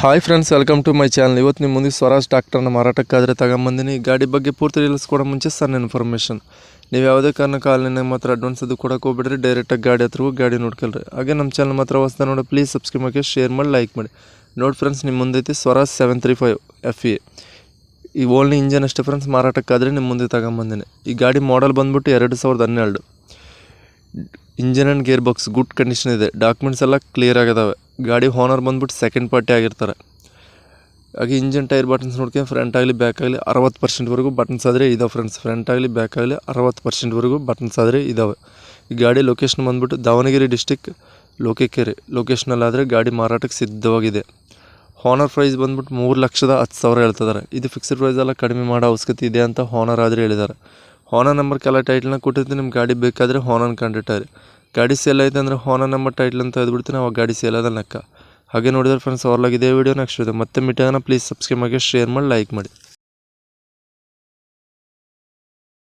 Hi friends, welcome to my channel. ಇವತ್ತು ನಿಮ್ಮ ಮುಂದೆ ಸ್ವರಾಜ್ ಟ್ರ್ಯಾಕ್ಟರ್ನ ಮಾರಾಟಕ್ಕಾದರೆ ತಗೊಂಬಂದಿನಿ. ಗಾಡಿ ಬಗ್ಗೆ ಪೂರ್ತಿ ಡೀಟೇಲ್ಸ್ ಕೊಡೋ ಮುಂಚೆ ಸಣ್ಣ ಇನ್ಫಾರ್ಮೇಷನ್. ನೀವು ಯಾವುದೇ ಕಾರಣಕ್ಕೆ ಆನ್ಲೈನಾಗ ಮಾತ್ರ ಅಡ್ವಾನ್ಸ್ ಅದು ಕೊಡೋಕೆ ಹೋಗ್ಬಿಡ್ರಿ. ಡೈರೆಕ್ಟಾಗಿ ಗಾಡಿ ಹತ್ರ ಹೋಗಿ ಗಾಡಿ ನೋಡ್ಕೊಳ್ರಿ. ಹಾಗೆ ನಮ್ಮ ಚಾನಲ್ ಮಾತ್ರ ಹೊಸ್ದ ನೋಡಿ ಪ್ಲೀಸ್ ಸಬ್ಸ್ಕ್ರೈಬ್ ಮಾಡಿ, ಶೇರ್ ಮಾಡಿ, ಲೈಕ್ ಮಾಡಿ. ನೋಡಿ ಫ್ರೆಂಡ್ಸ್, ನಿಮ್ಮ ಮುಂದೆ ಐತಿ ಸ್ವರಾಜ್ 735 FE. ಈ ಓನ್ಲಿ ಇಂಜನ್ ಅಷ್ಟೇ ಫ್ರೆಂಡ್ಸ್, ಮಾರಾಟಕ್ಕಾದರೆ ನಿಮ್ಮ ಮುಂದೆ ತಗೊಂಬಂದಿನಿ. ಈ ಗಾಡಿ ಮಾಡಲ್ ಬಂದ್ಬಿಟ್ಟು 2012. Engine and gear box good condition ಇದೆ. ಡಾಕ್ಯುಮೆಂಟ್ಸ್ ಎಲ್ಲ ಕ್ಲಿಯರ್ ಆಗಿದಾವೆ. ಗಾಡಿ ಓನರ್ ಬಂದ್ಬಿಟ್ಟು ಸೆಕೆಂಡ್ ಪಾರ್ಟಿ ಆಗಿರ್ತಾರೆ. ಹಾಗೆ ಇಂಜಿನ್ ಟೈರ್ ಬಟನ್ಸ್ ನೋಡ್ಕೊಂಡು ಫ್ರಂಟ್ ಆಗಲಿ ಬ್ಯಾಕ್ ಆಗಲಿ 60%ವರೆಗೂ ಬಟನ್ಸ್ ಆದರೆ ಇದಾವೆ ಫ್ರೆಂಡ್ಸ್. ಫ್ರಂಟ್ ಆಗಲಿ ಬ್ಯಾಕ್ ಆಗಲಿ 60%ವರೆಗೂ ಬಟನ್ಸ್ ಆದರೆ ಇದ್ದಾವೆ. ಈ ಗಾಡಿ ಲೊಕೇಶನ್ ಬಂದ್ಬಿಟ್ಟು ದಾವಣಗೆರೆ ಡಿಸ್ಟಿಕ್ ಲೋಕೆಕೆರೆ ಲೊಕೇಶನಲ್ಲಾದರೆ ಗಾಡಿ ಮಾರಾಟಕ್ಕೆ ಸಿದ್ಧವಾಗಿದೆ. ಓನರ್ ಪ್ರೈಸ್ ಬಂದ್ಬಿಟ್ಟು 3,10,000 ಹೇಳ್ತಿದ್ದಾರೆ. ಇದು ಫಿಕ್ಸ್ಡ್ ಪ್ರೈಸ್ ಎಲ್ಲ ಕಡಿಮೆ ಮಾಡೋ ಅವಶ್ಯಕತೆ ಇದೆ ಅಂತ ಓನರ್ ಆದರೆ ಹೇಳಿದ್ದಾರೆ. ಓನರ್ ನಂಬರ್ ಕೆಲ ಟೈಟ್ಲನ್ನ ಕೊಟ್ಟಿರ್ತೀನಿ. ನಿಮ್ಮ ಗಾಡಿ ಬೇಕಾದರೆ ಓನರ್ ಕಾಂಟ್ಯಾಕ್ಟ್ ಆಗಿ. ಗಾಡಿ ಸೇಲ್ ಆಯಿತು ಅಂದರೆ ಓನರ್ ನಂಬರ್ ಟೈಟ್ಲ್ ಅಂತ ತೆಗೆದುಬಿಡ್ತೀನಿ. ಅವಾಗ ಗಾಡಿ ಸೇಲ್ ಆದ ಲೆಕ್ಕ. ಹಾಗೆ ನೋಡಿದ್ರೆ ಫ್ರೆಂಡ್ಸ್, ಅವ್ರಲಾಗಿದೆ ವಿಡಿಯೋ ನೆಕ್ಸ್ಟ್ ಇದೆ ಮತ್ತೆ ಮೀಟ್ ಆಗೋಣ. ಪ್ಲೀಸ್ ಸಬ್ಸ್ಕ್ರೈಬ್ ಮಾಡಿ, ಶೇರ್ ಮಾಡಿ, ಲೈಕ್ ಮಾಡಿ.